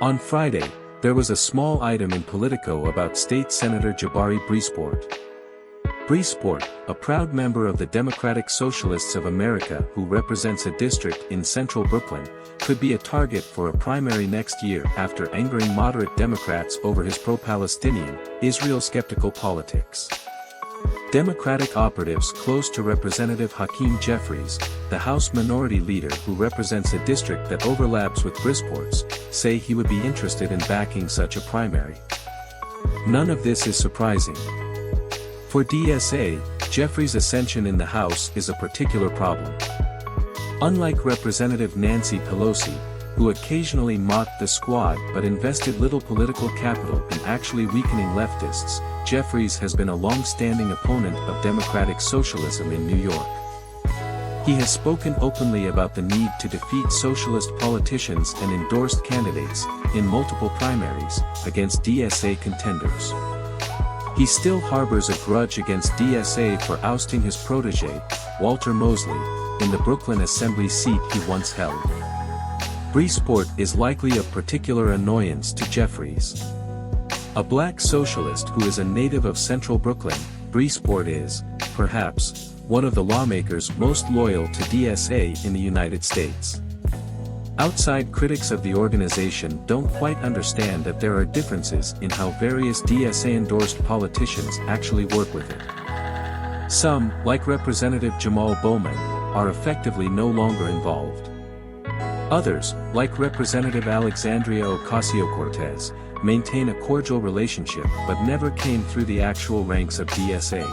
On Friday, there was a small item in Politico about State Senator Jabari Brisport. Brisport, a proud member of the Democratic Socialists of America who represents a district in central Brooklyn, could be a target for a primary next year after angering moderate Democrats over his pro-Palestinian, Israel-skeptical politics. Democratic operatives close to Representative Hakeem Jeffries, the House Minority Leader who represents a district that overlaps with Brisport's, say he would be interested in backing such a primary. None of this is surprising. For DSA, Jeffries' ascension in the House is a particular problem. Unlike Representative Nancy Pelosi, who occasionally mocked the squad but invested little political capital in actually weakening leftists, Jeffries has been a long-standing opponent of democratic socialism in New York. He has spoken openly about the need to defeat socialist politicians and endorsed candidates, in multiple primaries, against DSA contenders. He still harbors a grudge against DSA for ousting his protege, Walter Mosley, in the Brooklyn Assembly seat he once held. Brisport is likely of particular annoyance to Jeffries. A black socialist who is a native of central Brooklyn, Brisport is, perhaps, one of the lawmakers most loyal to DSA in the United States. Outside critics of the organization don't quite understand that there are differences in how various DSA-endorsed politicians actually work with it. Some, like Representative Jamal Bowman, are effectively no longer involved. Others, like Representative Alexandria Ocasio-Cortez, maintain a cordial relationship but never came through the actual ranks of DSA.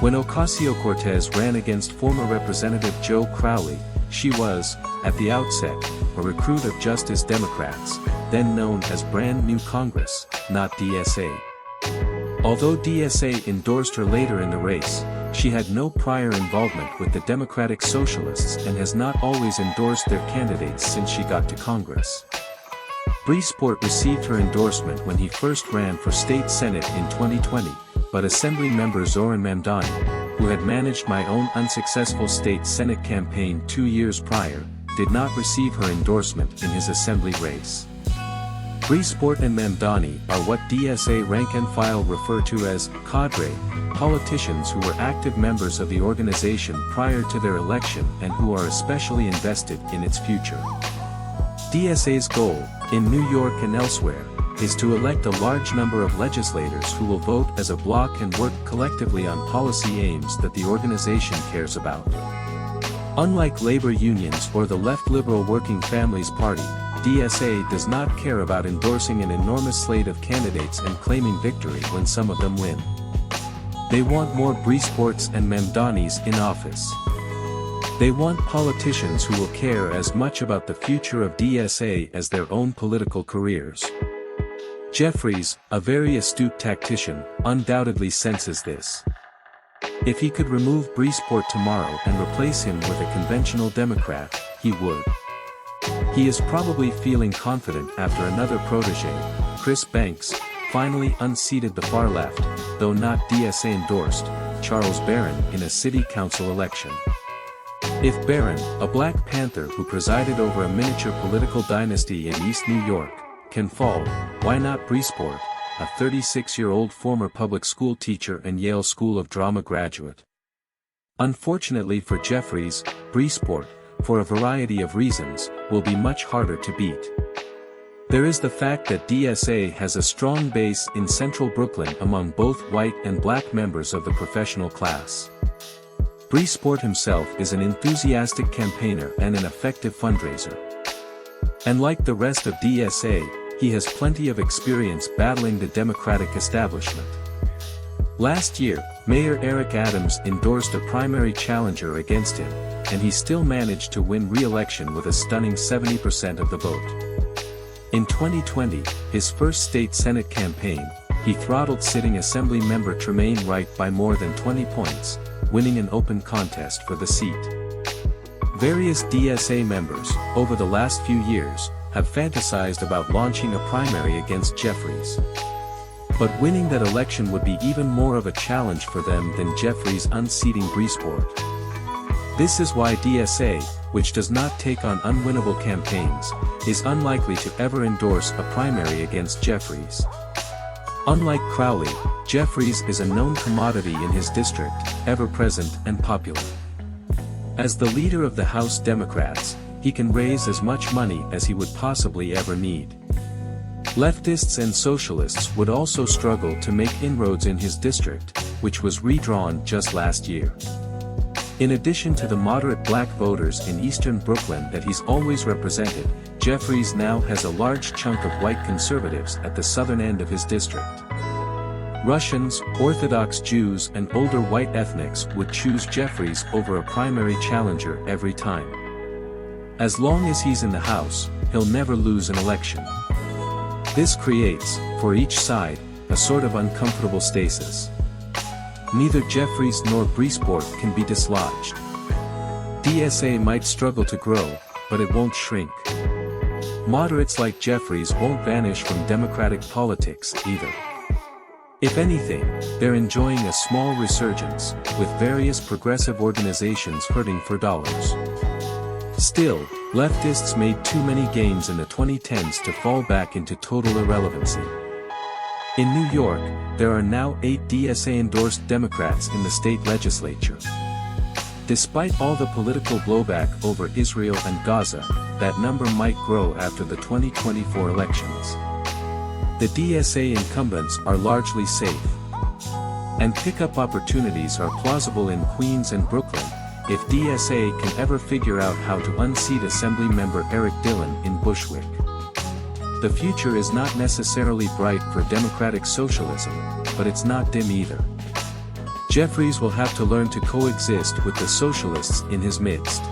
When Ocasio-Cortez ran against former Representative Joe Crowley, she was, at the outset, a recruit of Justice Democrats, then known as Brand New Congress, not DSA. Although DSA endorsed her later in the race, she had no prior involvement with the Democratic Socialists and has not always endorsed their candidates since she got to Congress. Brisport received her endorsement when he first ran for state senate in 2020, but Assembly member Zoran Mamdani, who had managed my own unsuccessful state senate campaign 2 years prior, did not receive her endorsement in his assembly race. Brisport and Mamdani are what DSA rank-and-file refer to as cadre, politicians who were active members of the organization prior to their election and who are especially invested in its future. DSA's goal, in New York and elsewhere, is to elect a large number of legislators who will vote as a bloc and work collectively on policy aims that the organization cares about. Unlike labor unions or the left Liberal Working Families Party, DSA does not care about endorsing an enormous slate of candidates and claiming victory when some of them win. They want more Brisports and Mamdanis in office. They want politicians who will care as much about the future of DSA as their own political careers. Jeffries, a very astute tactician, undoubtedly senses this. If he could remove Brisport tomorrow and replace him with a conventional Democrat, he would. He is probably feeling confident after another protege, Chris Banks, finally unseated the far left, though not DSA-endorsed, Charles Barron in a city council election. If Barron, a Black Panther who presided over a miniature political dynasty in East New York, can fall, why not Brisport, a 36-year-old former public school teacher and Yale School of Drama graduate? Unfortunately for Jeffries, Brisport, for a variety of reasons, will be much harder to beat. There is the fact that DSA has a strong base in central Brooklyn among both white and black members of the professional class. Brisport himself is an enthusiastic campaigner and an effective fundraiser. And like the rest of DSA, he has plenty of experience battling the Democratic establishment. Last year, Mayor Eric Adams endorsed a primary challenger against him, and he still managed to win re-election with a stunning 70% of the vote. In 2020, his first state senate campaign, he throttled sitting Assembly member Tremaine Wright by more than 20 points, winning an open contest for the seat. Various DSA members, over the last few years, have fantasized about launching a primary against Jeffries. But winning that election would be even more of a challenge for them than Jeffries unseating Brisport. This is why DSA, which does not take on unwinnable campaigns, is unlikely to ever endorse a primary against Jeffries. Unlike Crowley, Jeffries is a known commodity in his district, ever-present and popular. As the leader of the House Democrats, he can raise as much money as he would possibly ever need. Leftists and socialists would also struggle to make inroads in his district, which was redrawn just last year. In addition to the moderate black voters in eastern Brooklyn that he's always represented, Jeffries now has a large chunk of white conservatives at the southern end of his district. Russians, Orthodox Jews and older white ethnics would choose Jeffries over a primary challenger every time. As long as he's in the House, he'll never lose an election. This creates, for each side, a sort of uncomfortable stasis. Neither Jeffries nor Brisport can be dislodged. DSA might struggle to grow, but it won't shrink. Moderates like Jeffries won't vanish from Democratic politics either. If anything, they're enjoying a small resurgence, with various progressive organizations hurting for dollars. Still, leftists made too many gains in the 2010s to fall back into total irrelevancy. In New York, there are now 8 DSA-endorsed Democrats in the state legislature. Despite all the political blowback over Israel and Gaza, that number might grow after the 2024 elections. The DSA incumbents are largely safe. And pickup opportunities are plausible in Queens and Brooklyn, if DSA can ever figure out how to unseat Assemblymember Eric Dillon in Bushwick. The future is not necessarily bright for democratic socialism, but it's not dim either. Jeffries will have to learn to coexist with the socialists in his midst.